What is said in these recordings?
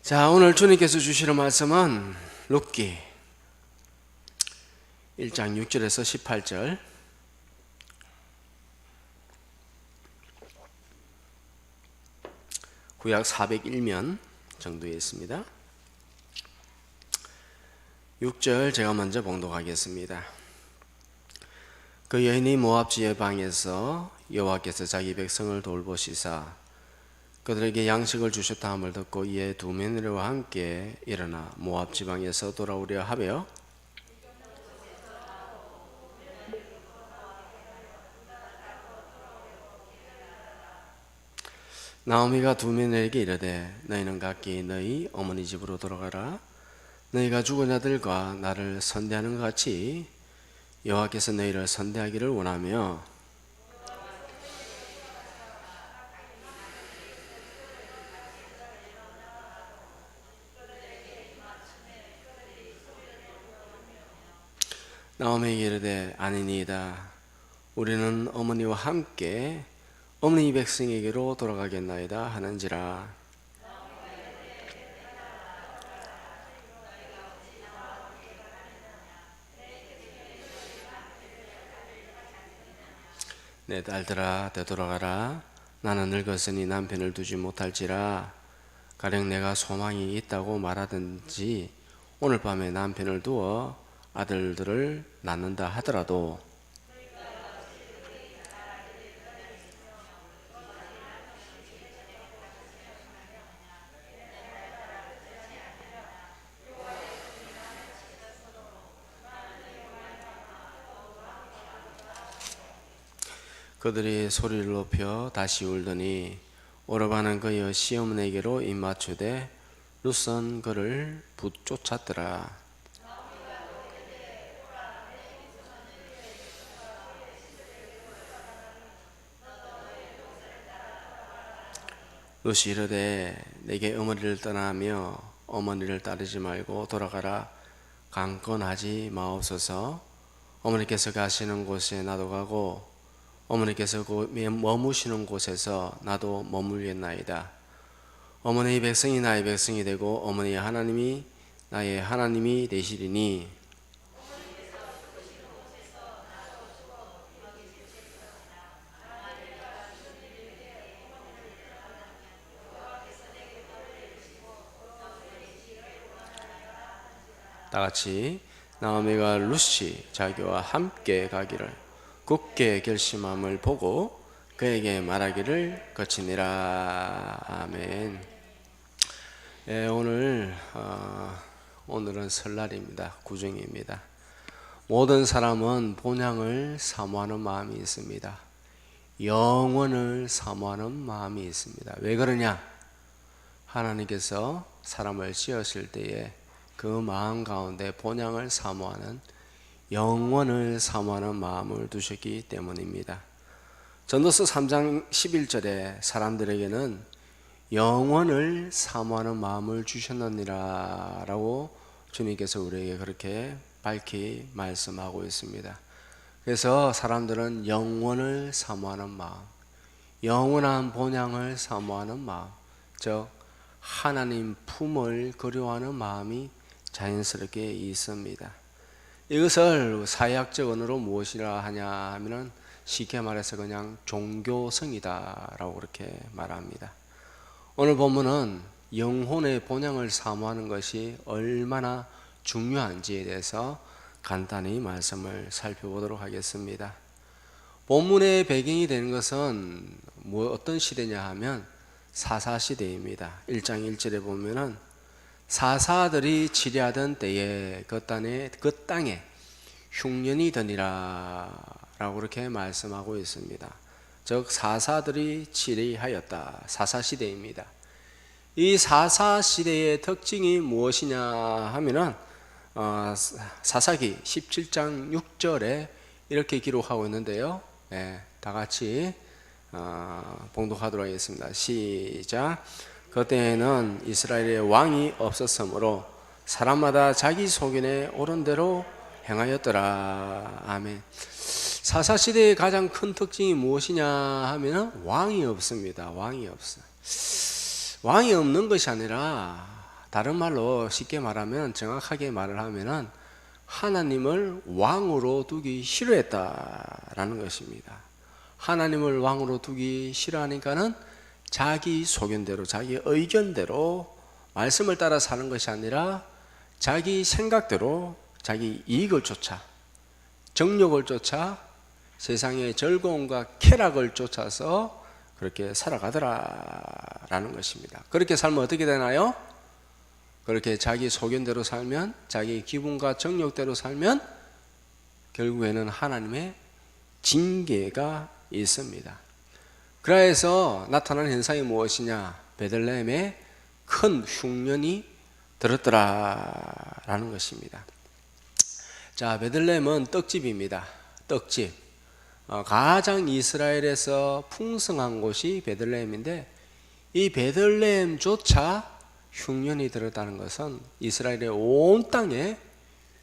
자, 오늘 주님께서 주시는 말씀은 룻기 1장 6절에서 18절. 구약 401면 정도에 있습니다. 6절 제가 먼저 봉독하겠습니다. 그 여인이 모압 지방에서 여호와께서 자기 백성을 돌보시사 그들에게 양식을 주셨다 함을 듣고 이에 두 며느리와 함께 일어나 모압 지방에서 돌아오려 하며 나오미가 두 며느리에게 이르되 너희는 각기 너희 어머니 집으로 돌아가라. 너희가 죽은 자들과 나를 선대하는 것 같이 여호와께서 너희를 선대하기를 원하며 나오미에게 이르되 아니니이다. 우리는 어머니와 함께 어머니 백성에게로 돌아가겠나이다 하는지라. 내 딸들아 되돌아가라. 나는 늙었으니 남편을 두지 못할지라. 가령 내가 소망이 있다고 말하든지 오늘 밤에 남편을 두어 아들들을 낳는다 하더라도 그들이 소리를 높여 다시 울더니 오르바는 그의 시어머니에게로 입맞추되 룻은 그를 붙쫓았더라. 룻이 이르되 내게 어머니를 떠나며 어머니를 따르지 말고 돌아가라. 강권하지 마옵소서. 어머니께서 가시는 곳에 나도 가고 어머니께서 머무시는 곳에서 나도 머물겠나이다. 어머니의 백성이 나의 백성이 되고 어머니의 하나님이 나의 하나님이 되시리니 다같이 나오미가 룻이 자기와 함께 가기를 굳게 결심함을 보고 그에게 말하기를 거치니라. 아멘. 예, 오늘은 설날입니다. 구정입니다. 모든 사람은 본향을 사모하는 마음이 있습니다. 영원을 사모하는 마음이 있습니다. 왜 그러냐? 하나님께서 사람을 지으실 때에 그 마음 가운데 본향을 사모하는 영원을 사모하는 마음을 두셨기 때문입니다. 전도서 3장 11절에 사람들에게는 영원을 사모하는 마음을 주셨느니라 라고 주님께서 우리에게 그렇게 밝히 말씀하고 있습니다. 그래서 사람들은 영원을 사모하는 마음, 영원한 본향을 사모하는 마음, 즉 하나님 품을 그리워하는 마음이 자연스럽게 있습니다. 이것을 사회학적 언어로 무엇이라 하냐 하면은 쉽게 말해서 그냥 종교성이다 라고 그렇게 말합니다. 오늘 본문은 영혼의 본향을 사모하는 것이 얼마나 중요한지에 대해서 간단히 말씀을 살펴보도록 하겠습니다. 본문의 배경이 되는 것은 어떤 시대냐 하면 사사시대입니다. 1장 1절에 보면은 사사들이 치리하던 때에 그 땅에 흉년이 드니라 라고 그렇게 말씀하고 있습니다. 즉 사사들이 치리하였다. 사사시대입니다. 이 사사시대의 특징이 무엇이냐 하면은 사사기 17장 6절에 이렇게 기록하고 있는데요. 다 같이 봉독하도록 하겠습니다. 시작. 그때에는 이스라엘의 왕이 없었으므로 사람마다 자기 소견에 옳은 대로 행하였더라. 아멘. 사사시대의 가장 큰 특징이 무엇이냐 하면 왕이 없습니다. 왕이 없어. 왕이 없는 것이 아니라 다른 말로 쉽게 말하면, 정확하게 말을 하면은 하나님을 왕으로 두기 싫어했다라는 것입니다. 하나님을 왕으로 두기 싫어하니까는 자기 소견대로, 자기 의견대로 말씀을 따라 사는 것이 아니라 자기 생각대로, 자기 이익을 쫓아, 정욕을 쫓아, 세상의 즐거움과 쾌락을 쫓아서 그렇게 살아가더라라는 것입니다. 그렇게 살면 어떻게 되나요? 그렇게 자기 소견대로 살면, 자기 기분과 정욕대로 살면 결국에는 하나님의 징계가 있습니다. 그래서 나타난 현상이 무엇이냐? 베들레헴에 큰 흉년이 들었더라라는 것입니다. 자, 베들레헴은 떡집입니다. 떡집. 가장 이스라엘에서 풍성한 곳이 베들레헴인데, 이 베들레헴조차 흉년이 들었다는 것은 이스라엘의 온 땅에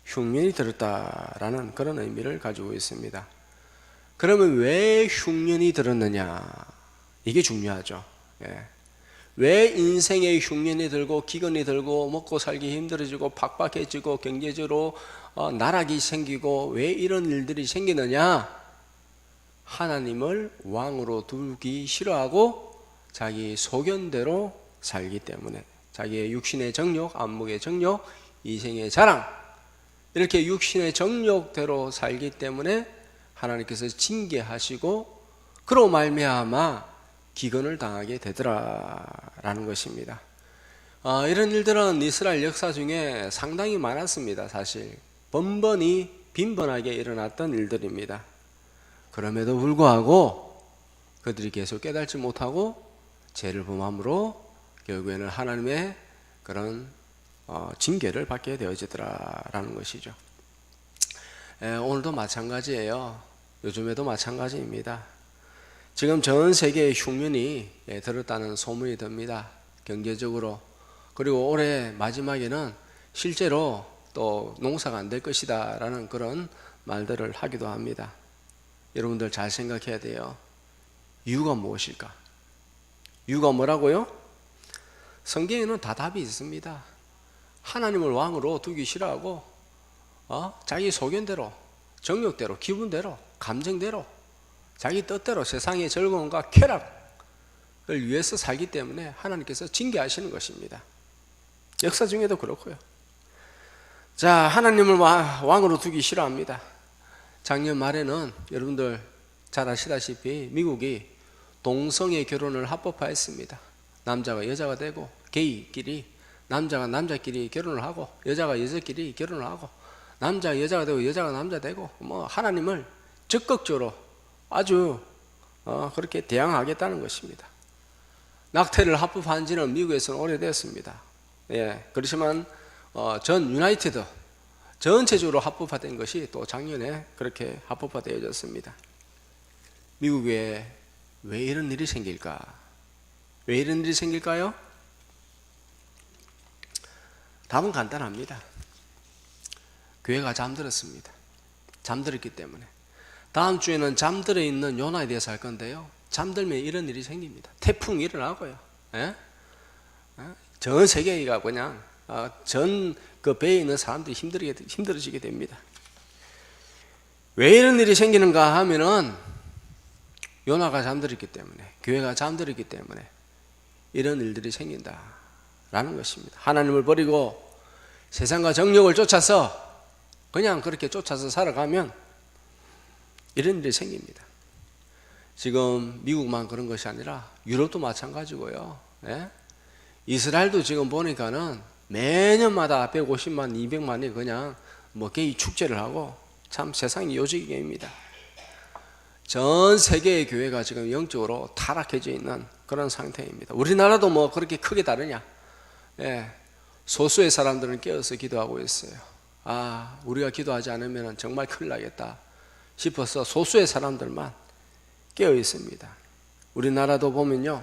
흉년이 들었다라는 그런 의미를 가지고 있습니다. 그러면 왜 흉년이 들었느냐? 이게 중요하죠. 왜 인생에 흉년이 들고 기근이 들고 먹고 살기 힘들어지고 팍팍해지고 경제적으로 나락이 생기고 왜 이런 일들이 생기느냐? 하나님을 왕으로 두기 싫어하고 자기 소견대로 살기 때문에, 자기의 육신의 정욕, 안목의 정욕, 이생의 자랑, 이렇게 육신의 정욕대로 살기 때문에 하나님께서 징계하시고 그로 말미암아 기근을 당하게 되더라라는 것입니다. 이런 일들은 이스라엘 역사 중에 상당히 많았습니다. 사실 번번이 빈번하게 일어났던 일들입니다. 그럼에도 불구하고 그들이 계속 깨닫지 못하고 죄를 범함으로 결국에는 하나님의 그런 징계를 받게 되어지더라라는 것이죠. 오늘도 마찬가지예요. 요즘에도 마찬가지입니다. 지금 전 세계에 흉년이 들었다는 소문이 듭니다. 경제적으로. 그리고 올해 마지막에는 실제로 또 농사가 안 될 것이다 라는 그런 말들을 하기도 합니다. 여러분들 잘 생각해야 돼요. 이유가 무엇일까? 이유가 뭐라고요? 성경에는 다 답이 있습니다. 하나님을 왕으로 두기 싫어하고 자기 소견대로, 정욕대로, 기분대로, 감정대로, 자기 뜻대로 세상의 즐거움과 쾌락을 위해서 살기 때문에 하나님께서 징계하시는 것입니다. 역사 중에도 그렇고요. 자, 하나님을 왕으로 두기 싫어합니다. 작년 말에는 여러분들 잘 아시다시피 미국이 동성애 결혼을 합법화했습니다. 남자가 여자가 되고 게이끼리, 남자가 남자끼리 결혼을 하고 여자가 여자끼리 결혼을 하고 남자가 여자가 되고 여자가 남자 되고 하나님을 적극적으로 아주 그렇게 대항하겠다는 것입니다. 낙태를 합법한 지는 미국에서는 오래됐습니다. 그렇지만 전 유나이티드 전체적으로 합법화된 것이 또 작년에 그렇게 합법화되어졌습니다. 미국에 왜 이런 일이 생길까? 왜 이런 일이 생길까요? 답은 간단합니다. 교회가 잠들었습니다. 잠들었기 때문에. 다음 주에는 잠들어 있는 요나에 대해서 할 건데요. 잠들면 이런 일이 생깁니다. 태풍이 일어나고요. 전 세계가 그냥 전 그 배에 있는 사람들이 힘들어지게 됩니다. 왜 이런 일이 생기는가 하면은 요나가 잠들었기 때문에, 교회가 잠들었기 때문에 이런 일들이 생긴다라는 것입니다. 하나님을 버리고 세상과 정욕을 쫓아서 그냥 그렇게 쫓아서 살아가면 이런 일이 생깁니다. 지금 미국만 그런 것이 아니라 유럽도 마찬가지고요. 이스라엘도 지금 보니까는 매년마다 150만, 200만이 그냥 게이 축제를 하고 참 세상이 요지경입니다. 전 세계의 교회가 지금 영적으로 타락해져 있는 그런 상태입니다. 우리나라도 그렇게 크게 다르냐? 소수의 사람들은 깨어서 기도하고 있어요. 우리가 기도하지 않으면 정말 큰일 나겠다 싶어서 소수의 사람들만 깨어 있습니다. 우리나라도 보면요,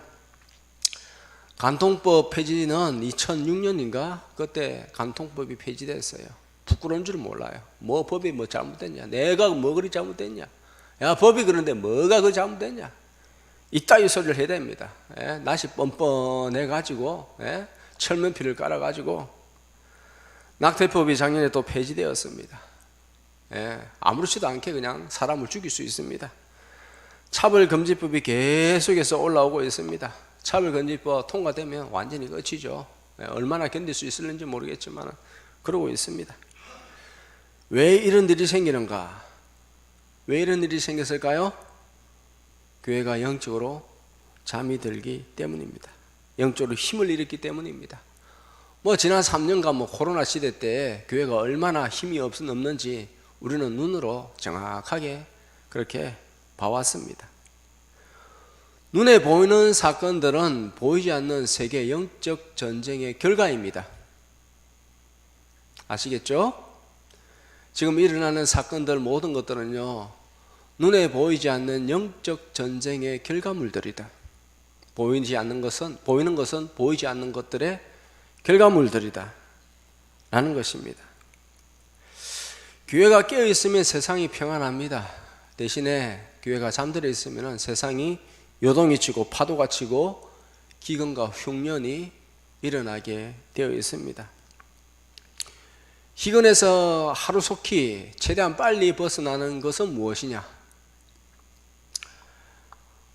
간통법 폐지는 2006년인가 그때 간통법이 폐지됐어요. 부끄러운 줄 몰라요. 법이 잘못됐냐? 내가 그리 잘못됐냐? 야, 법이 그런데 뭐가 그 잘못됐냐? 이따위 소리를 해야 됩니다. 낯이 뻔뻔해 가지고 철문피를 깔아가지고 낙태법이 작년에 또 폐지되었습니다. 아무렇지도 않게 그냥 사람을 죽일 수 있습니다. 차별금지법이 계속해서 올라오고 있습니다. 차별금지법 통과되면 완전히 끝이죠. 얼마나 견딜 수 있을는지 모르겠지만 그러고 있습니다. 왜 이런 일이 생기는가? 왜 이런 일이 생겼을까요? 교회가 영적으로 잠이 들기 때문입니다. 영적으로 힘을 잃었기 때문입니다. 지난 3년간 코로나 시대 때 교회가 얼마나 힘이 없는지 우리는 눈으로 정확하게 그렇게 봐왔습니다. 눈에 보이는 사건들은 보이지 않는 세계 영적 전쟁의 결과입니다. 아시겠죠? 지금 일어나는 사건들 모든 것들은요, 눈에 보이지 않는 영적 전쟁의 결과물들이다. 보이는 것은 보이지 않는 것들의 결과물들이다 라는 것입니다. 교회가 깨어 있으면 세상이 평안합니다. 대신에 교회가 잠들어 있으면 세상이 요동이 치고 파도가 치고 기근과 흉년이 일어나게 되어 있습니다. 기근에서 하루속히 최대한 빨리 벗어나는 것은 무엇이냐?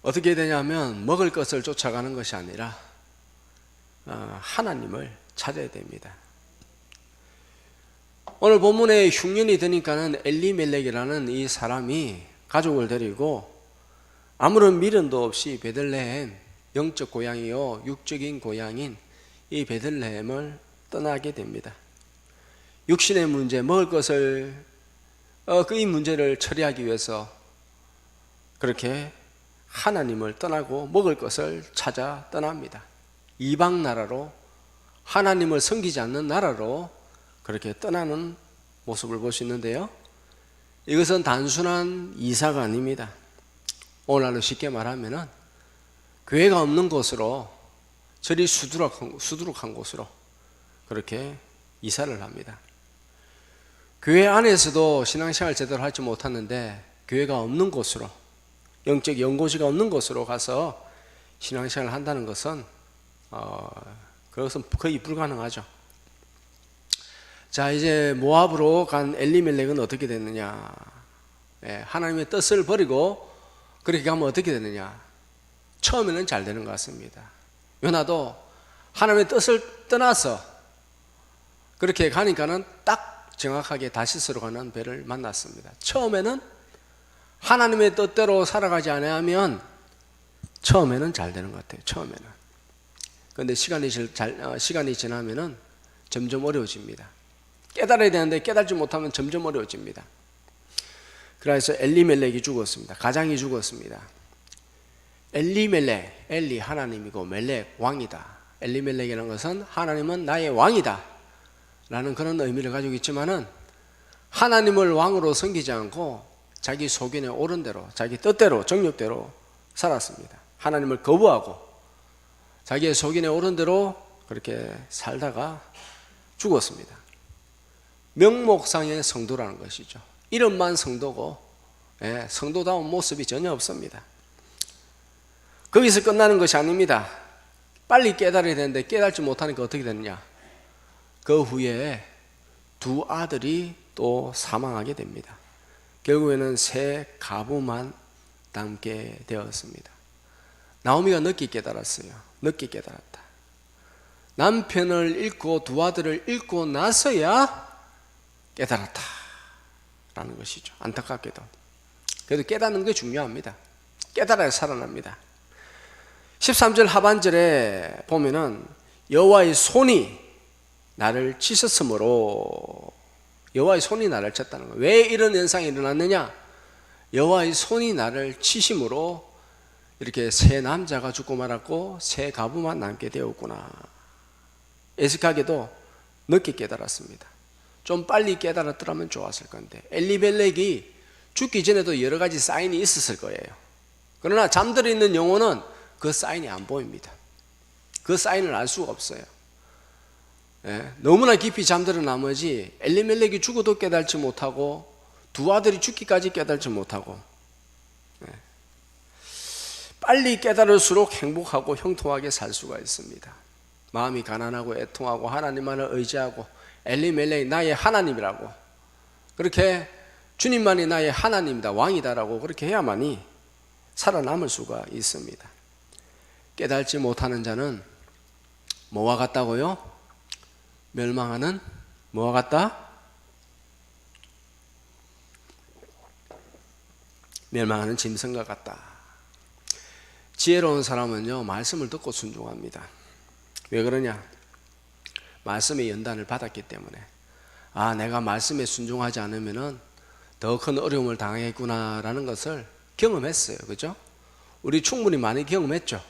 어떻게 되냐면 먹을 것을 쫓아가는 것이 아니라 하나님을 찾아야 됩니다. 오늘 본문에 흉년이 드니까는 엘리멜렉이라는 이 사람이 가족을 데리고 아무런 미련도 없이 베들레헴, 영적 고향이요 육적인 고향인 이 베들레헴을 떠나게 됩니다. 육신의 문제, 먹을 것을 이 문제를 처리하기 위해서 그렇게 하나님을 떠나고 먹을 것을 찾아 떠납니다. 이방 나라로, 하나님을 섬기지 않는 나라로 그렇게 떠나는 모습을 볼 수 있는데요, 이것은 단순한 이사가 아닙니다. 오늘날로 쉽게 말하면 교회가 없는 곳으로, 저리 수두룩한 곳으로 그렇게 이사를 합니다. 교회 안에서도 신앙생활 제대로 하지 못하는데 교회가 없는 곳으로, 영적 연고지가 없는 곳으로 가서 신앙생활을 한다는 것은 그것은 거의 불가능하죠. 자, 이제 모압으로 간 엘리멜렉은 어떻게 됐느냐? 하나님의 뜻을 버리고 그렇게 가면 어떻게 되느냐? 처음에는 잘 되는 것 같습니다. 요나도 하나님의 뜻을 떠나서 그렇게 가니까는 딱 정확하게 다시스로 가는 배를 만났습니다. 처음에는 하나님의 뜻대로 살아가지 않으면 처음에는 잘 되는 것 같아요. 처음에는. 그런데 시간이 지나면은 점점 어려워집니다. 깨달아야 되는데 깨달지 못하면 점점 어려워집니다. 그래서 엘리멜렉이 죽었습니다. 가장이 죽었습니다. 엘리멜렉, 엘리 하나님이고 멜렉 왕이다. 엘리멜렉이라는 것은 하나님은 나의 왕이다 라는 그런 의미를 가지고 있지만은 하나님을 왕으로 섬기지 않고 자기 소견에 옳은 대로, 자기 뜻대로, 정욕대로 살았습니다. 하나님을 거부하고 자기의 소견에 옳은 대로 그렇게 살다가 죽었습니다. 명목상의 성도라는 것이죠. 이름만 성도고 성도다운 모습이 전혀 없습니다. 거기서 끝나는 것이 아닙니다. 빨리 깨달아야 되는데 깨달지 못하니까 어떻게 됐느냐? 그 후에 두 아들이 또 사망하게 됩니다. 결국에는 세 가부만 남게 되었습니다. 나오미가 늦게 깨달았어요. 늦게 깨달았다. 남편을 잃고 두 아들을 잃고 나서야 깨달았다 라는 것이죠. 안타깝게도. 그래도 깨닫는 게 중요합니다. 깨달아야 살아납니다. 13절 하반절에 보면은 여호와의 손이 나를 치셨으므로, 여호와의 손이 나를 쳤다는 거예요. 왜 이런 현상이 일어났느냐? 여호와의 손이 나를 치심으로 이렇게 세 남자가 죽고 말았고 세 가부만 남게 되었구나. 애석하게도 늦게 깨달았습니다. 좀 빨리 깨달았더라면 좋았을 건데, 엘리멜렉이 죽기 전에도 여러 가지 사인이 있었을 거예요. 그러나 잠들어 있는 영혼은 그 사인이 안 보입니다. 그 사인을 알 수가 없어요. 너무나 깊이 잠들은 나머지 엘리멜렉이 죽어도 깨달지 못하고 두 아들이 죽기까지 깨달지 못하고, 빨리 깨달을수록 행복하고 형통하게 살 수가 있습니다. 마음이 가난하고 애통하고 하나님만을 의지하고 엘리멜렉이 나의 하나님이라고, 그렇게 주님만이 나의 하나님이다, 왕이다라고 그렇게 해야만이 살아남을 수가 있습니다. 깨닫지 못하는 자는 뭐와 같다고요? 멸망하는 뭐와 같다? 멸망하는 짐승과 같다. 지혜로운 사람은요, 말씀을 듣고 순종합니다. 왜 그러냐? 말씀의 연단을 받았기 때문에, 아, 내가 말씀에 순종하지 않으면은 더 큰 어려움을 당하겠구나라는 것을 경험했어요. 그죠? 우리 충분히 많이 경험했죠.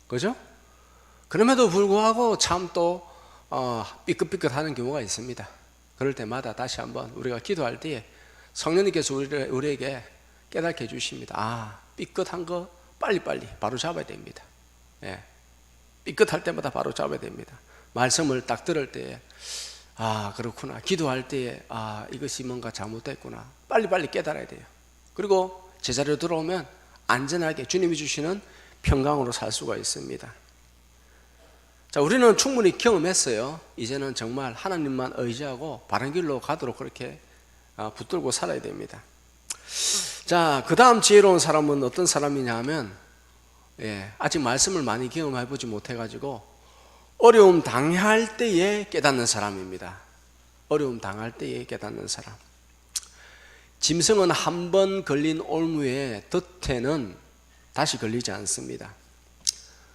그죠? 그럼에도 불구하고 참 또 삐끗삐끗하는 경우가 있습니다. 그럴 때마다 다시 한번 우리가 기도할 때에 성령님께서 우리에게 깨닫게 해주십니다. 아, 삐끗한 거 빨리빨리 바로 잡아야 됩니다. 예. 삐끗할 때마다 바로 잡아야 됩니다. 말씀을 딱 들을 때에, 아, 그렇구나. 기도할 때에, 아, 이것이 뭔가 잘못됐구나. 빨리빨리 깨달아야 돼요. 그리고 제자리로 들어오면 안전하게 주님이 주시는 평강으로 살 수가 있습니다. 자, 우리는 충분히 경험했어요. 이제는 정말 하나님만 의지하고 바른 길로 가도록 그렇게 붙들고 살아야 됩니다. 자, 그 다음 지혜로운 사람은 어떤 사람이냐 하면, 아직 말씀을 많이 경험해보지 못해가지고 어려움 당할 때에 깨닫는 사람입니다. 어려움 당할 때에 깨닫는 사람. 짐승은 한 번 걸린 올무에 덫에는 다시 걸리지 않습니다.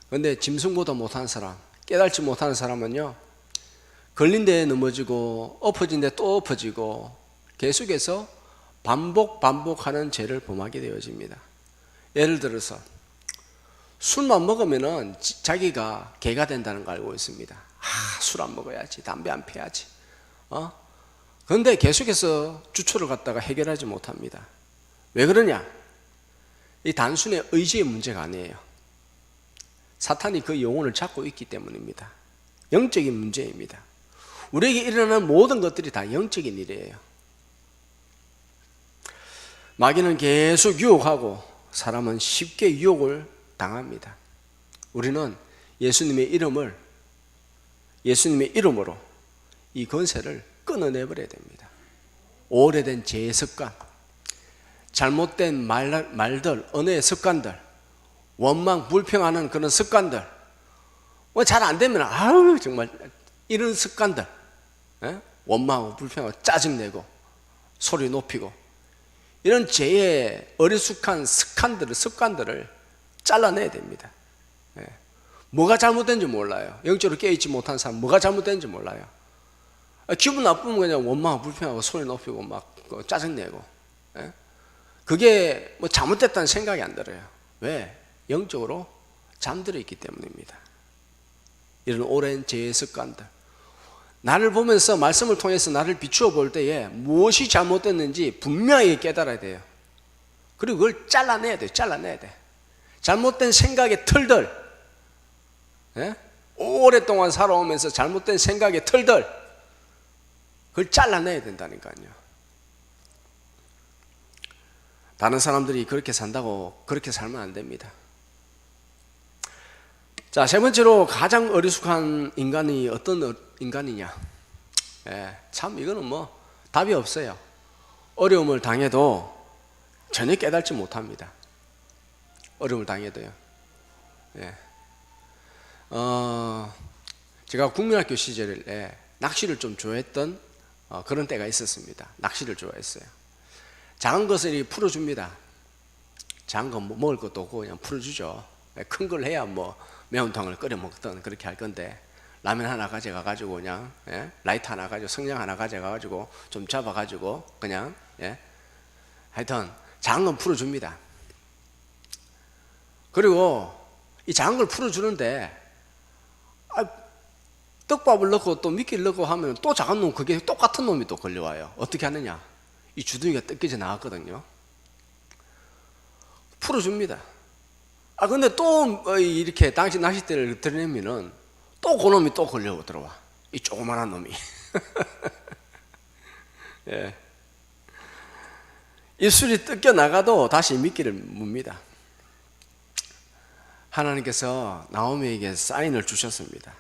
그런데 짐승보다 못한 사람, 깨닫지 못하는 사람은요, 걸린 데에 넘어지고 엎어진 데 또 엎어지고 계속해서 반복하는 죄를 범하게 되어집니다. 예를 들어서 술만 먹으면은 자기가 개가 된다는 걸 알고 있습니다. 아, 술 안 먹어야지, 담배 안 피워야지. 그런데 계속해서 주초를 갖다가 해결하지 못합니다. 왜 그러냐? 이 단순히 의지의 문제가 아니에요. 사탄이 그 영혼을 잡고 있기 때문입니다. 영적인 문제입니다. 우리에게 일어나는 모든 것들이 다 영적인 일이에요. 마귀는 계속 유혹하고 사람은 쉽게 유혹을 당합니다. 우리는 예수님의 이름으로 이 권세를 끊어내버려야 됩니다. 오래된 죄의 습관, 잘못된 말들, 언어의 습관들, 원망, 불평하는 그런 습관들, 뭐 잘 안 되면 아유 정말 이런 습관들, 원망하고 불평하고 짜증내고 소리 높이고 이런 죄의 어리숙한 습관들을 잘라내야 됩니다. 뭐가 잘못된지 몰라요. 영적으로 깨어있지 못한 사람 뭐가 잘못된지 몰라요. 기분 나쁘면 그냥 원망하고 불평하고 소리 높이고 막 짜증내고, 그게 뭐 잘못됐다는 생각이 안 들어요. 왜? 영적으로 잠들어 있기 때문입니다. 이런 오랜 죄의 습관들, 나를 보면서 말씀을 통해서 나를 비추어 볼 때에 무엇이 잘못됐는지 분명히 깨달아야 돼요. 그리고 그걸 잘라내야 돼요. 잘못된 생각의 틀들, 오랫동안 살아오면서 잘못된 생각의 틀들, 그걸 잘라내야 된다니까요. 다른 사람들이 그렇게 산다고 그렇게 살면 안 됩니다. 자, 세 번째로 가장 어리숙한 인간이 어떤 인간이냐? 참 이거는 뭐 답이 없어요. 어려움을 당해도 전혀 깨닫지 못합니다. 어려움을 당해도요. 제가 국민학교 시절에 낚시를 좀 좋아했던 그런 때가 있었습니다. 낚시를 좋아했어요. 작은 것을 이렇게 풀어줍니다. 작은 거 먹을 것도 없고 그냥 풀어주죠. 큰 걸 해야 뭐 매운탕을 끓여 먹던 그렇게 할 건데, 라면 하나 가져가가지고 그냥 라이터 하나 가지고 성냥 하나 가져가가지고 좀 잡아가지고 그냥 하여튼 작은 건 풀어줍니다. 그리고 이 작은 걸 풀어주는데 떡밥을 넣고 또 미끼를 넣고 하면 또 작은 놈, 그게 똑같은 놈이 또 걸려와요. 어떻게 하느냐? 이 주둥이가 뜯겨져 나왔거든요. 풀어줍니다. 근데 또 이렇게 당시 낚싯대를 들이내면은 또 그놈이 또 걸려 들어와. 이 조그만한 놈이. 입술이 뜯겨 나가도 다시 미끼를 뭅니다. 하나님께서 나오미에게 사인을 주셨습니다.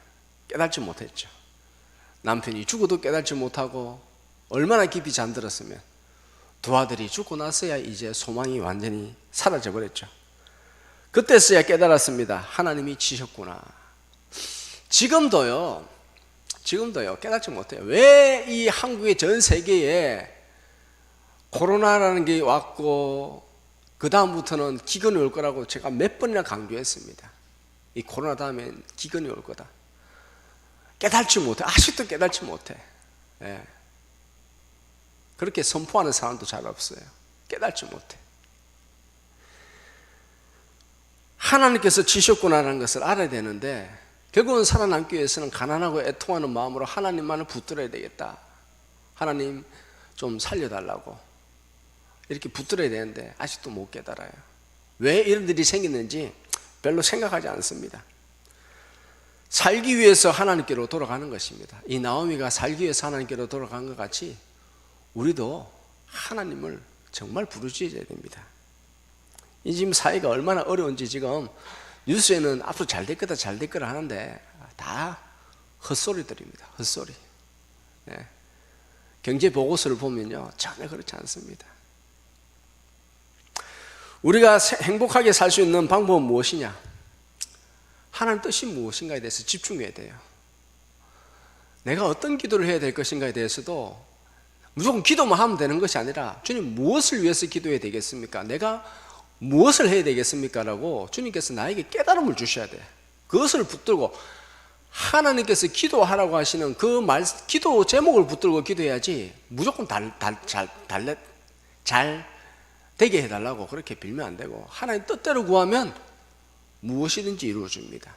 깨닫지 못했죠. 남편이 죽어도 깨닫지 못하고 얼마나 깊이 잠들었으면 두 아들이 죽고 나서야 이제 소망이 완전히 사라져 버렸죠. 그때서야 깨달았습니다. 하나님이 지셨구나. 지금도요 깨닫지 못해요. 왜 이 한국의 전 세계에 코로나라는 게 왔고 그 다음부터는 기근이 올 거라고 제가 몇 번이나 강조했습니다. 이 코로나 다음엔 기근이 올 거다. 깨닫지 못해. 아직도 깨닫지 못해. 예. 그렇게 선포하는 사람도 잘 없어요. 깨닫지 못해. 하나님께서 지셨구나라는 것을 알아야 되는데 결국은 살아남기 위해서는 가난하고 애통하는 마음으로 하나님만을 붙들어야 되겠다. 하나님 좀 살려달라고 이렇게 붙들어야 되는데 아직도 못 깨달아요. 왜 이런 일이 생겼는지 별로 생각하지 않습니다. 살기 위해서 하나님께로 돌아가는 것입니다. 이 나오미가 살기 위해서 하나님께로 돌아간 것 같이 우리도 하나님을 정말 부르짖어야 됩니다. 이 지금 사회가 얼마나 어려운지 지금 뉴스에는 앞으로 잘 될 거다 잘 될 거라 하는데 다 헛소리들입니다. 헛소리. 네. 경제 보고서를 보면요 전혀 그렇지 않습니다. 우리가 행복하게 살 수 있는 방법은 무엇이냐? 하나님 뜻이 무엇인가에 대해서 집중해야 돼요. 내가 어떤 기도를 해야 될 것인가에 대해서도 무조건 기도만 하면 되는 것이 아니라 주님 무엇을 위해서 기도해야 되겠습니까? 내가 무엇을 해야 되겠습니까? 라고 주님께서 나에게 깨달음을 주셔야 돼. 그것을 붙들고 하나님께서 기도하라고 하시는 그 기도 제목을 붙들고 기도해야지 무조건 잘 되게 해달라고 그렇게 빌면 안 되고 하나님 뜻대로 구하면 무엇이든지 이루어줍니다.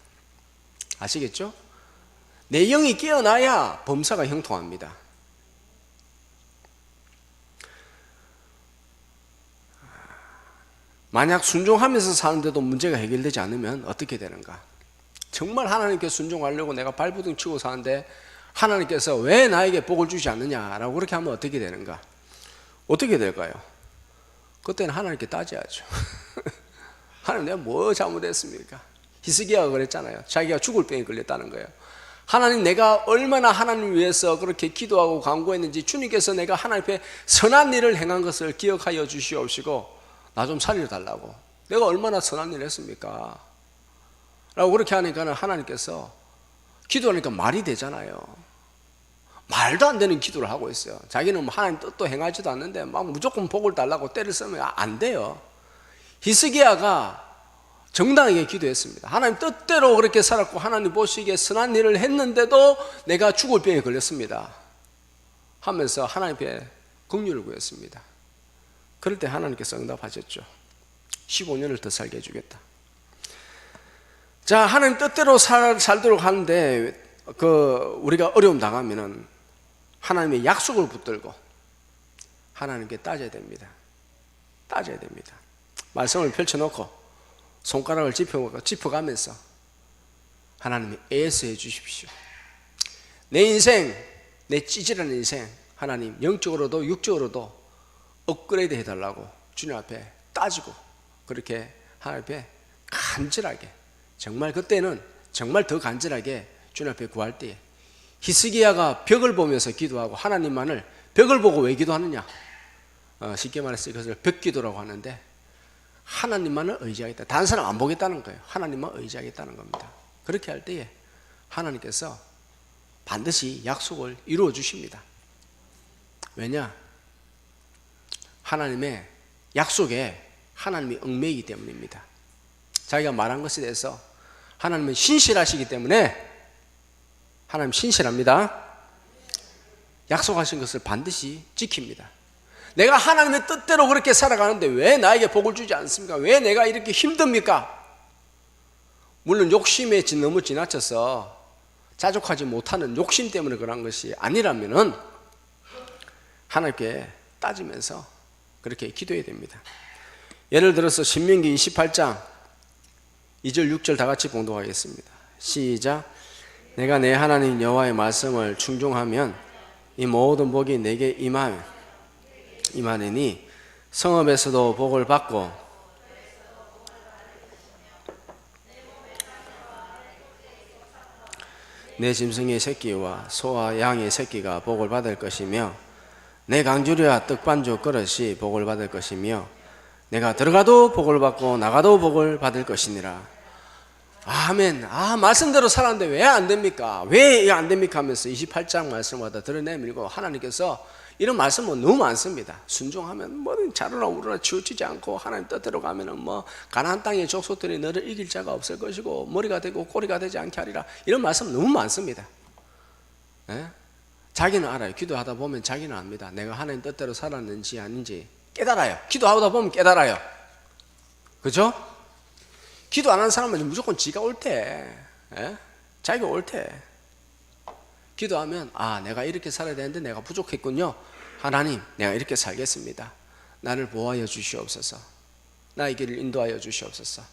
아시겠죠? 내 영이 깨어나야 범사가 형통합니다. 만약 순종하면서 사는데도 문제가 해결되지 않으면 어떻게 되는가? 정말 하나님께 순종하려고 내가 발부둥 치고 사는데 하나님께서 왜 나에게 복을 주지 않느냐라고 그렇게 하면 어떻게 되는가? 어떻게 될까요? 그때는 하나님께 따져야죠. 하나님 내가 뭐 잘못했습니까? 히스기야가 그랬잖아요. 자기가 죽을 병에 걸렸다는 거예요. 하나님 내가 얼마나 하나님 위해서 그렇게 기도하고 간구했는지 주님께서 내가 하나님 앞에 선한 일을 행한 것을 기억하여 주시옵시고 나 좀 살려달라고. 내가 얼마나 선한 일을 했습니까? 라고 그렇게 하니까 하나님께서 기도하니까 말이 되잖아요. 말도 안 되는 기도를 하고 있어요. 자기는 하나님 뜻도 행하지도 않는데 막 무조건 복을 달라고 때를 쓰면 안 돼요. 히스기야가 정당하게 기도했습니다. 하나님 뜻대로 그렇게 살았고 하나님 보시기에 선한 일을 했는데도 내가 죽을 병에 걸렸습니다 하면서 하나님께 긍휼을 구했습니다. 그럴 때 하나님께서 응답하셨죠. 15년을 더 살게 해주겠다. 자, 하나님 뜻대로 살도록 하는데 우리가 어려움 당하면은 하나님의 약속을 붙들고 하나님께 따져야 됩니다. 따져야 됩니다. 말씀을 펼쳐놓고 손가락을 짚어가면서 하나님이 애써해 주십시오. 내 인생, 내 찌질한 인생 하나님 영적으로도 육적으로도 업그레이드 해달라고 주님 앞에 따지고 그렇게 하나님 앞에 간절하게 정말 그때는 정말 더 간절하게 주님 앞에 구할 때에 히스기야가 벽을 보면서 기도하고 하나님만을 벽을 보고 왜 기도하느냐? 쉽게 말해서 이것을 벽기도라고 하는데 하나님만을 의지하겠다. 다른 사람 안 보겠다는 거예요. 하나님만 의지하겠다는 겁니다. 그렇게 할 때에 하나님께서 반드시 약속을 이루어 주십니다. 왜냐? 하나님의 약속에 하나님이 얽매이기 때문입니다. 자기가 말한 것에 대해서 하나님은 신실하시기 때문에 하나님 신실합니다. 약속하신 것을 반드시 지킵니다. 내가 하나님의 뜻대로 그렇게 살아가는데 왜 나에게 복을 주지 않습니까? 왜 내가 이렇게 힘듭니까? 물론 욕심에 너무 지나쳐서 자족하지 못하는 욕심 때문에 그런 것이 아니라면은 하나님께 따지면서 그렇게 기도해야 됩니다. 예를 들어서 신명기 28장 2절 6절 다 같이 봉독하겠습니다. 시작. 내가 내 하나님 여호와의 말씀을 충종하면 이 모든 복이 내게 임하느니 성읍에서도 복을 받고 내 짐승의 새끼와 소와 양의 새끼가 복을 받을 것이며 내 강주리와 떡반죽 그릇이 복을 받을 것이며 내가 들어가도 복을 받고 나가도 복을 받을 것이니라. 아멘. 말씀대로 살았는데 왜 안 됩니까? 왜 안 됩니까? 하면서 28장 말씀마다 드러내밀고 하나님께서 이런 말씀은 너무 많습니다. 순종하면 뭐든 자르나 우르나 치우치지 않고 하나님 뜻대로 가면은 뭐 가나안 땅의 족속들이 너를 이길 자가 없을 것이고 머리가 되고 꼬리가 되지 않게 하리라. 이런 말씀 너무 많습니다. 예? 자기는 알아요. 기도하다 보면 자기는 압니다. 내가 하나님 뜻대로 살았는지 아닌지 깨달아요. 기도하다 보면 깨달아요. 그죠? 기도 안 하는 사람은 무조건 지가 옳대. 예? 자기가 옳대. 기도하면 내가 이렇게 살아야 되는데 내가 부족했군요. 하나님, 내가 이렇게 살겠습니다. 나를 보호하여 주시옵소서. 나의 길을 인도하여 주시옵소서.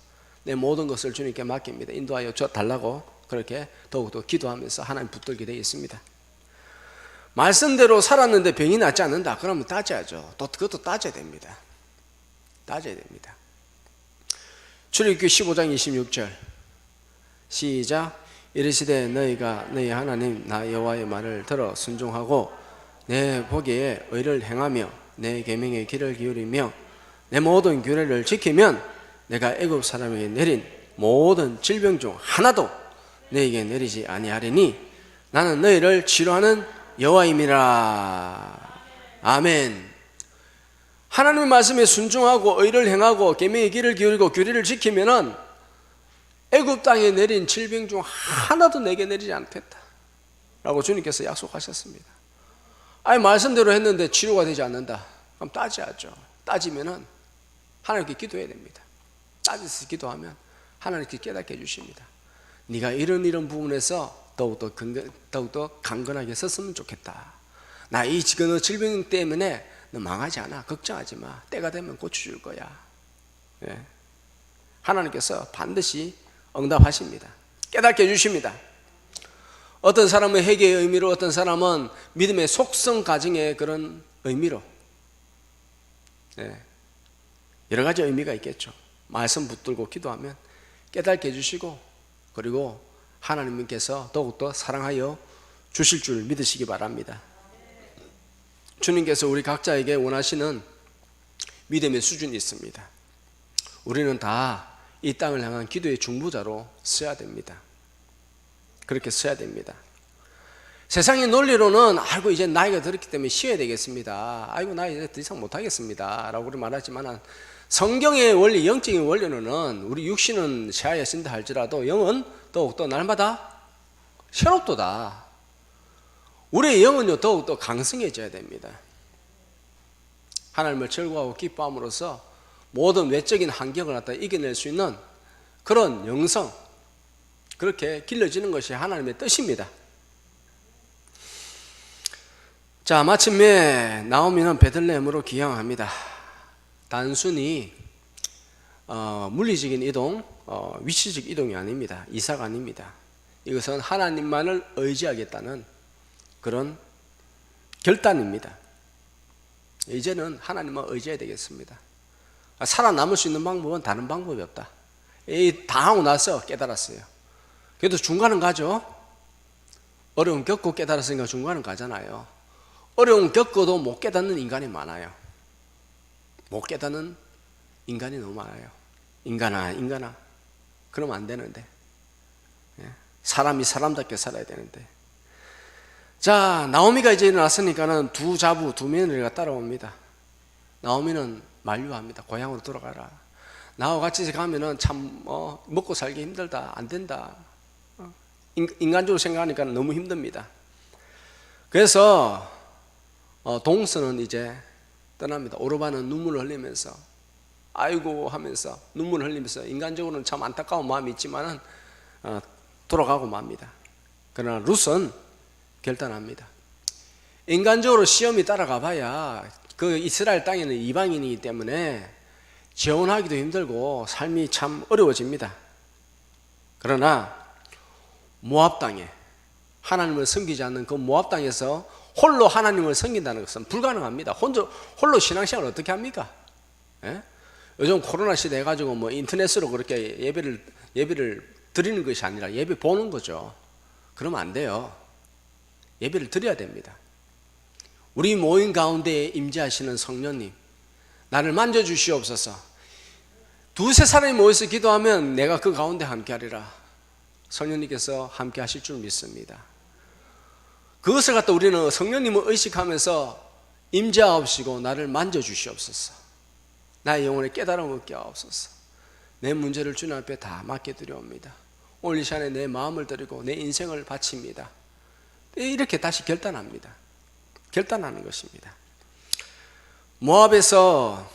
내 모든 것을 주님께 맡깁니다. 인도하여 줘 달라고 그렇게 더욱더 기도하면서 하나님 붙들게 되어 있습니다. 말씀대로 살았는데 병이 낫지 않는다. 그러면 따져야죠. 또 그것도 따져야 됩니다. 따져야 됩니다. 출애굽기 15장 26절 시작. 이르시되 너희가 너희 하나님 나 여호와의 말을 들어 순종하고 내 보기에 의를 행하며 내 계명의 귀를 기울이며 내 모든 규례를 지키면 내가 애굽 사람에게 내린 모든 질병 중 하나도 너희에게 내리지 아니하리니 나는 너희를 치료하는 여호와임이라. 아멘. 하나님의 말씀에 순종하고 의를 행하고 계명의 귀를 기울이고 규례를 지키면은 애굽 땅에 내린 질병 중 하나도 내게 내리지 않겠다 라고 주님께서 약속하셨습니다. 말씀대로 했는데 치료가 되지 않는다. 그럼 따져야죠. 따지면은 하나님께 기도해야 됩니다. 따져서 기도하면 하나님께 깨닫게 해주십니다. 네가 이런 부분에서 더욱더 강건하게 섰으면 좋겠다. 나 이 질병 때문에 너 망하지 않아. 걱정하지 마. 때가 되면 고쳐줄 거야. 예. 하나님께서 반드시 응답하십니다. 깨닫게 해주십니다. 어떤 사람은 회개의 의미로, 어떤 사람은 믿음의 속성 가정의 그런 의미로, 여러 가지 의미가 있겠죠. 말씀 붙들고 기도하면 깨닫게 해주시고, 그리고 하나님께서 더욱더 사랑하여 주실 줄 믿으시기 바랍니다. 주님께서 우리 각자에게 원하시는 믿음의 수준이 있습니다. 우리는 다 이 땅을 향한 기도의 중보자로 써야 됩니다. 그렇게 써야 됩니다. 세상의 논리로는 이제 나이가 들었기 때문에 쉬어야 되겠습니다. 나 이제 더 이상 못하겠습니다 라고 말하지만 성경의 원리, 영적인 원리로는 우리 육신은 쇠하여진다 할지라도 영은 더욱더 날마다 새롭도다. 우리의 영은요 더욱더 강성해져야 됩니다. 하나님을 즐거워하고 기뻐함으로써 모든 외적인 환경을 갖다 이겨낼 수 있는 그런 영성, 그렇게 길러지는 것이 하나님의 뜻입니다. 자, 마침내 나오미는 베들레헴으로 귀향합니다. 단순히 물리적인 이동, 위치적 이동이 아닙니다. 이사가 아닙니다. 이것은 하나님만을 의지하겠다는 그런 결단입니다. 이제는 하나님만 의지해야 되겠습니다. 살아남을 수 있는 방법은 다른 방법이 없다. 다 하고 나서 깨달았어요. 그래도 중간은 가죠. 어려움 겪고 깨달았으니까 중간은 가잖아요. 어려움 겪어도 못 깨닫는 인간이 많아요. 못 깨닫는 인간이 너무 많아요. 인간아 그러면 안 되는데, 사람이 사람답게 살아야 되는데. 자, 나오미가 이제 일어났으니까는 두 며느리가 따라옵니다. 나오미는 만류합니다. 고향으로 돌아가라. 나와 같이 가면은 참 먹고 살기 힘들다. 안 된다. 인간적으로 생각하니까 너무 힘듭니다. 그래서 동서는 이제 떠납니다. 오르바는 눈물을 흘리면서 아이고 하면서 눈물을 흘리면서 인간적으로는 참 안타까운 마음이 있지만은 돌아가고 맙니다. 그러나 룻은 결단합니다. 인간적으로 시험이 따라가 봐야 그 이스라엘 땅에는 이방인이기 때문에 재혼하기도 힘들고 삶이 참 어려워집니다. 그러나 모압 땅에 하나님을 섬기지 않는 그 모압 땅에서 홀로 하나님을 섬긴다는 것은 불가능합니다. 홀로 신앙생활을 어떻게 합니까? 요즘 코로나 시대 해가지고 인터넷으로 그렇게 예배를 드리는 것이 아니라 예배 보는 거죠. 그러면 안 돼요. 예배를 드려야 됩니다. 우리 모임 가운데 임재하시는 성령님, 나를 만져주시옵소서. 두세 사람이 모여서 기도하면 내가 그 가운데 함께하리라. 성령님께서 함께 하실 줄 믿습니다. 그것을 갖다 우리는 성령님을 의식하면서 임재하옵시고 나를 만져주시옵소서. 나의 영혼에 깨달음을 얻게 하옵소서. 내 문제를 주님 앞에 다 맡겨드려옵니다. 오늘 이 시간에 내 마음을 드리고 내 인생을 바칩니다. 이렇게 다시 결단합니다. 결단하는 것입니다. 모압에서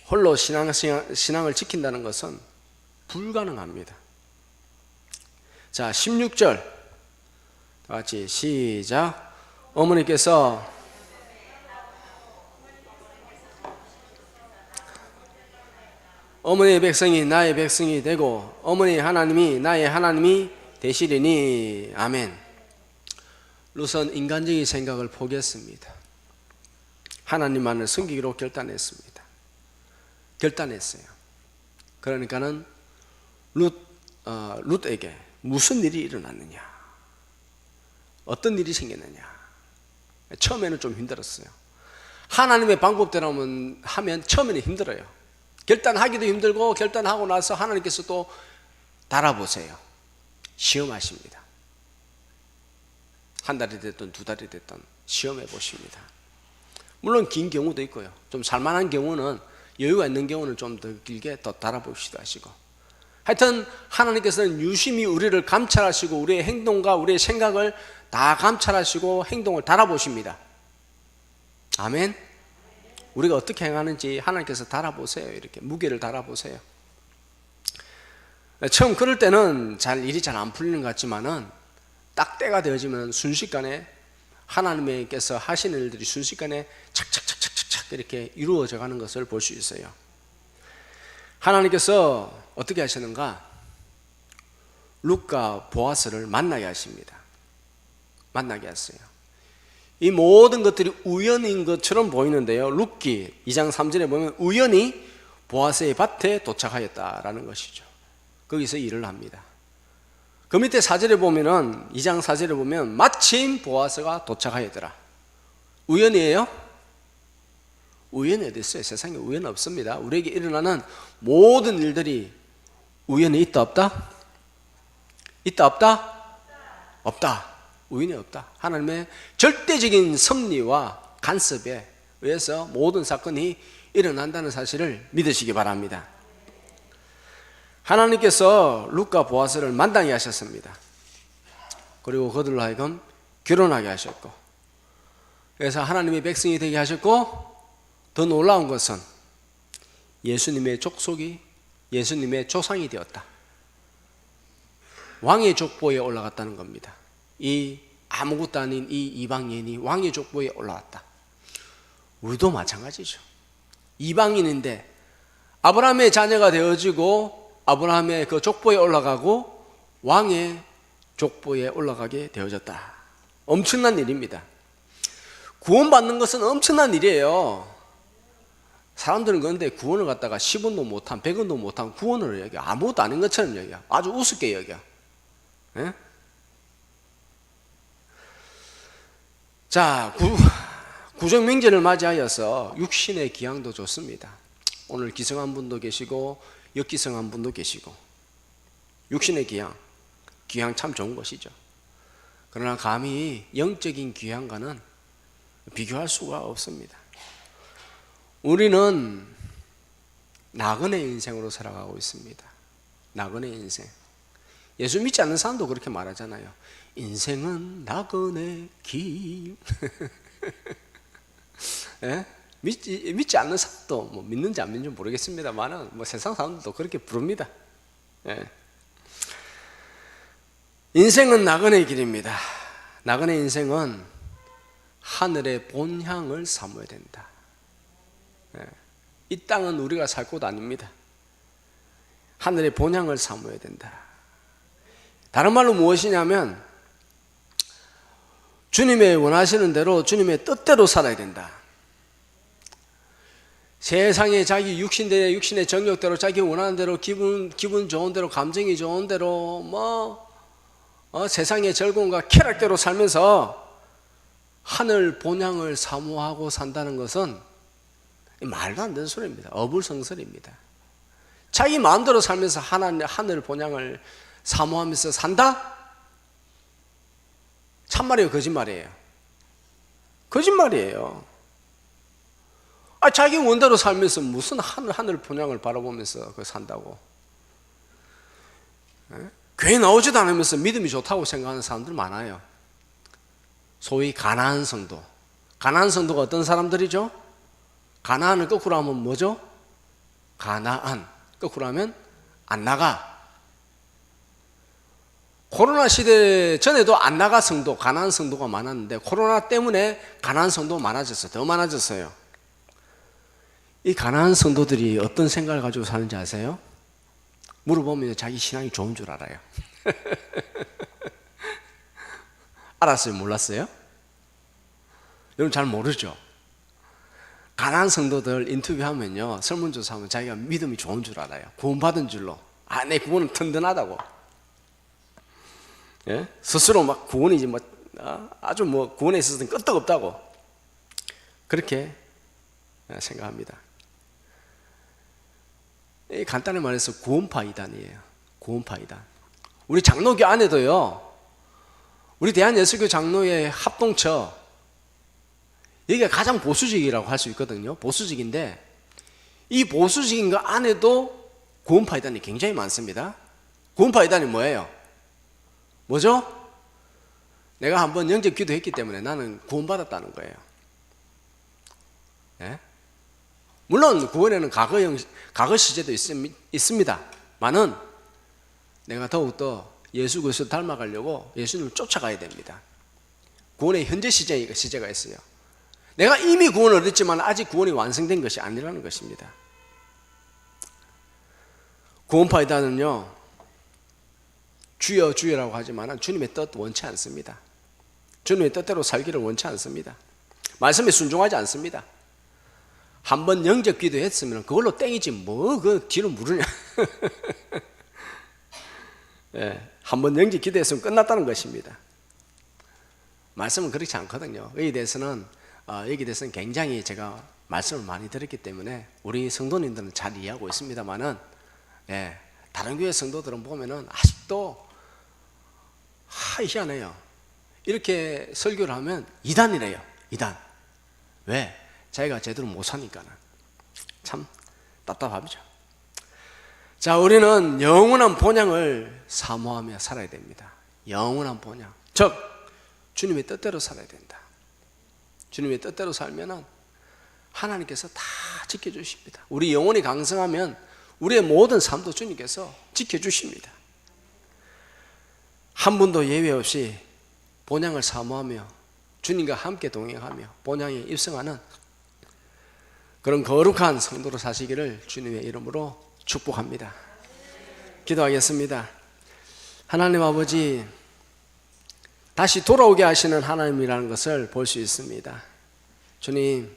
홀로 신앙을 지킨다는 것은 불가능합니다. 자, 16절 다 같이 시작. 어머니께서 어머니의 백성이 나의 백성이 되고 어머니 하나님이 나의 하나님이 되시리니. 아멘. 룻은 인간적인 생각을 포기했습니다. 하나님만을 섬기기로 결단했습니다. 결단했어요. 그러니까는 룻에게 무슨 일이 일어났느냐, 어떤 일이 생겼느냐. 처음에는 좀 힘들었어요. 하나님의 방법대로 하면 처음에는 힘들어요. 결단하기도 힘들고 결단하고 나서 하나님께서 또 달아보세요. 시험하십니다. 한 달이 됐든 두 달이 됐든 시험해 보십니다. 물론 긴 경우도 있고요. 좀 살만한 경우는, 여유가 있는 경우는 좀 더 길게 더 달아보시기도 하시고, 하여튼 하나님께서는 유심히 우리를 감찰하시고 우리의 행동과 우리의 생각을 다 감찰하시고 행동을 달아보십니다. 아멘. 우리가 어떻게 행하는지 하나님께서 달아보세요. 이렇게 무게를 달아보세요. 처음 그럴 때는 일이 잘 안 풀리는 것 같지만은 딱 때가 되어지면 순식간에 하나님께서 하시는 일들이 순식간에 착착착착착 이렇게 이루어져 가는 것을 볼 수 있어요. 하나님께서 어떻게 하시는가? 룻과 보아스를 만나게 하십니다. 만나게 했어요. 이 모든 것들이 우연인 것처럼 보이는데요, 룻기 2장 3절에 보면 우연히 보아스의 밭에 도착하였다라는 것이죠. 거기서 일을 합니다. 그 밑에 4절에 보면은, 2장 4절에 보면 마침 보아스가 도착하였더라. 우연이에요? 우연이 어디 있어요? 세상에 우연 없습니다. 우리에게 일어나는 모든 일들이 우연이 있다 없다? 있다 없다? 없다. 우연이 없다. 하나님의 절대적인 섭리와 간섭에 의해서 모든 사건이 일어난다는 사실을 믿으시기 바랍니다. 하나님께서 룻과 보아스를 만나게 하셨습니다. 그리고 그들로 하여금 결혼하게 하셨고, 그래서 하나님의 백성이 되게 하셨고, 더 놀라운 것은 예수님의 족속이 예수님의 조상이 되었다. 왕의 족보에 올라갔다는 겁니다. 이 아무것도 아닌 이 이방인이 왕의 족보에 올라왔다. 우리도 마찬가지죠. 이방인인데 아브라함의 자녀가 되어지고 아브라함의 그 족보에 올라가고 왕의 족보에 올라가게 되어졌다. 엄청난 일입니다. 구원받는 것은 엄청난 일이에요. 사람들은 그런데 구원을 갖다가 10원도 못한 100원도 못한 구원을 여겨. 아무것도 아닌 것처럼 여겨. 아주 우습게 여겨. 예? 자, 구정명절을 맞이하여서 육신의 기양도 좋습니다. 오늘 기성한 분도 계시고 역기성한 분도 계시고, 육신의 귀향 참 좋은 것이죠. 그러나 감히 영적인 귀향과는 비교할 수가 없습니다. 우리는 나그네 인생으로 살아가고 있습니다. 나그네 인생. 예수 믿지 않는 사람도 그렇게 말하잖아요. 인생은 나그네 길. 예? 믿지 않는 사람도 뭐 믿는지 안 믿는지 모르겠습니다만은 뭐 세상 사람들도 그렇게 부릅니다. 예. 인생은 나그네 길입니다. 나그네 인생은 하늘의 본향을 삼아야 된다. 예. 이 땅은 우리가 살 곳 아닙니다. 하늘의 본향을 삼아야 된다. 다른 말로 무엇이냐면 주님의 원하시는 대로 주님의 뜻대로 살아야 된다. 세상에 자기 육신의 정욕대로 자기 원하는 대로 기분 좋은 대로 감정이 좋은 대로 뭐 세상의 즐거움과 쾌락대로 살면서 하늘 본향을 사모하고 산다는 것은 말도 안 되는 소리입니다. 어불성설입니다. 자기 마음대로 살면서 하늘 본향을 사모하면서 산다? 참말이에요, 거짓말이에요? 거짓말이에요. 자기 원대로 살면서 무슨 하늘 본향을 바라보면서 산다고? 교회 나오지도 않으면서 믿음이 좋다고 생각하는 사람들 많아요. 소위 가나안 성도. 가나안 성도가 어떤 사람들이죠? 가나안을 거꾸로 하면 뭐죠? 가나안. 거꾸로 하면 안 나가. 코로나 시대 전에도 안 나가 성도, 가나안 성도가 많았는데 코로나 때문에 가나안 성도가 많아졌어요. 더 많아졌어요. 이 가나안 성도들이 어떤 생각을 가지고 사는지 아세요? 물어보면 자기 신앙이 좋은 줄 알아요. 알았어요? 몰랐어요? 여러분 잘 모르죠? 가나안 성도들 인터뷰하면요, 설문조사하면 자기가 믿음이 좋은 줄 알아요. 구원받은 줄로. 내 구원은 든든하다고. 예? 스스로 막 구원이지 아주 구원에 있어서는 끄떡없다고 그렇게 생각합니다. 간단히 말해서 구원파 이단이에요. 구원파 이단. 우리 장로교 안에도요, 우리 대한예수교 장로의 합동처, 여기가 가장 보수적이라고 할 수 있거든요. 보수적인데 이 보수적인 거 안에도 구원파 이단이 굉장히 많습니다. 구원파 이단이 뭐예요? 뭐죠? 내가 한번 영접 기도했기 때문에 나는 구원받았다는 거예요. 예? 물론 구원에는 과거 시제도 있습니다만은 내가 더욱더 예수 그리스도를 닮아가려고 예수님을 쫓아가야 됩니다. 구원의 현재 시제가 있어요. 내가 이미 구원을 얻었지만 아직 구원이 완성된 것이 아니라는 것입니다. 구원파 이단은요, 주여 주여라고 하지만 주님의 뜻 원치 않습니다. 주님의 뜻대로 살기를 원치 않습니다. 말씀에 순종하지 않습니다. 한번 영접 기도했으면 그걸로 땡이지 그 뒤로 물으냐. 예, 한번 영접 기도했으면 끝났다는 것입니다. 말씀은 그렇지 않거든요. 여기에 대해서는 굉장히 제가 말씀을 많이 드렸기 때문에 우리 성도님들은 잘 이해하고 있습니다만은, 예, 다른 교회 성도들은 보면은 아직도 희한해요. 이렇게 설교를 하면 이단이래요. 이단. 왜? 자기가 제대로 못 사니까는. 참 답답하죠. 자, 우리는 영원한 본향을 사모하며 살아야 됩니다. 영원한 본향. 즉 주님의 뜻대로 살아야 된다. 주님의 뜻대로 살면은 하나님께서 다 지켜주십니다. 우리 영혼이 강성하면 우리의 모든 삶도 주님께서 지켜주십니다. 한 분도 예외 없이 본향을 사모하며 주님과 함께 동행하며 본향에 입성하는 그런 거룩한 성도로 사시기를 주님의 이름으로 축복합니다. 기도하겠습니다. 하나님 아버지, 다시 돌아오게 하시는 하나님이라는 것을 볼 수 있습니다. 주님,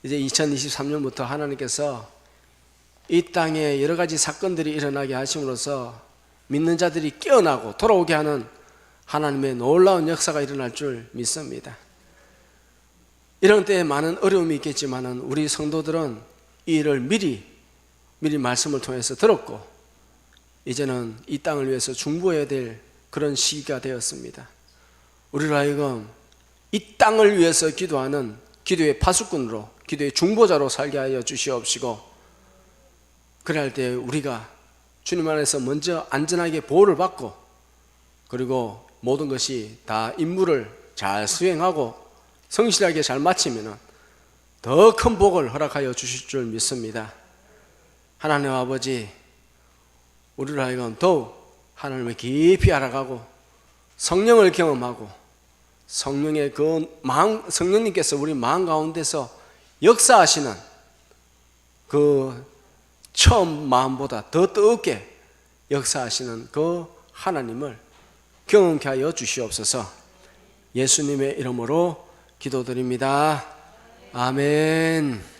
이제 2023년부터 하나님께서 이 땅에 여러 가지 사건들이 일어나게 하심으로써 믿는 자들이 깨어나고 돌아오게 하는 하나님의 놀라운 역사가 일어날 줄 믿습니다. 이런 때에 많은 어려움이 있겠지만 우리 성도들은 이 일을 미리 말씀을 통해서 들었고 이제는 이 땅을 위해서 중보해야 될 그런 시기가 되었습니다. 우리로 하여금 이 땅을 위해서 기도하는 기도의 파수꾼으로, 기도의 중보자로 살게 하여 주시옵시고, 그럴 때 우리가 주님 안에서 먼저 안전하게 보호를 받고, 그리고 모든 것이 다 임무를 잘 수행하고 성실하게 잘 마치면 더 큰 복을 허락하여 주실 줄 믿습니다. 하나님 아버지, 우리로 하여금 더욱 하나님을 깊이 알아가고 성령을 경험하고 성령의 성령님께서 우리 마음 가운데서 역사하시는 그 처음 마음보다 더 뜨겁게 역사하시는 그 하나님을 경험케 하여 주시옵소서. 예수님의 이름으로 기도드립니다. 아멘.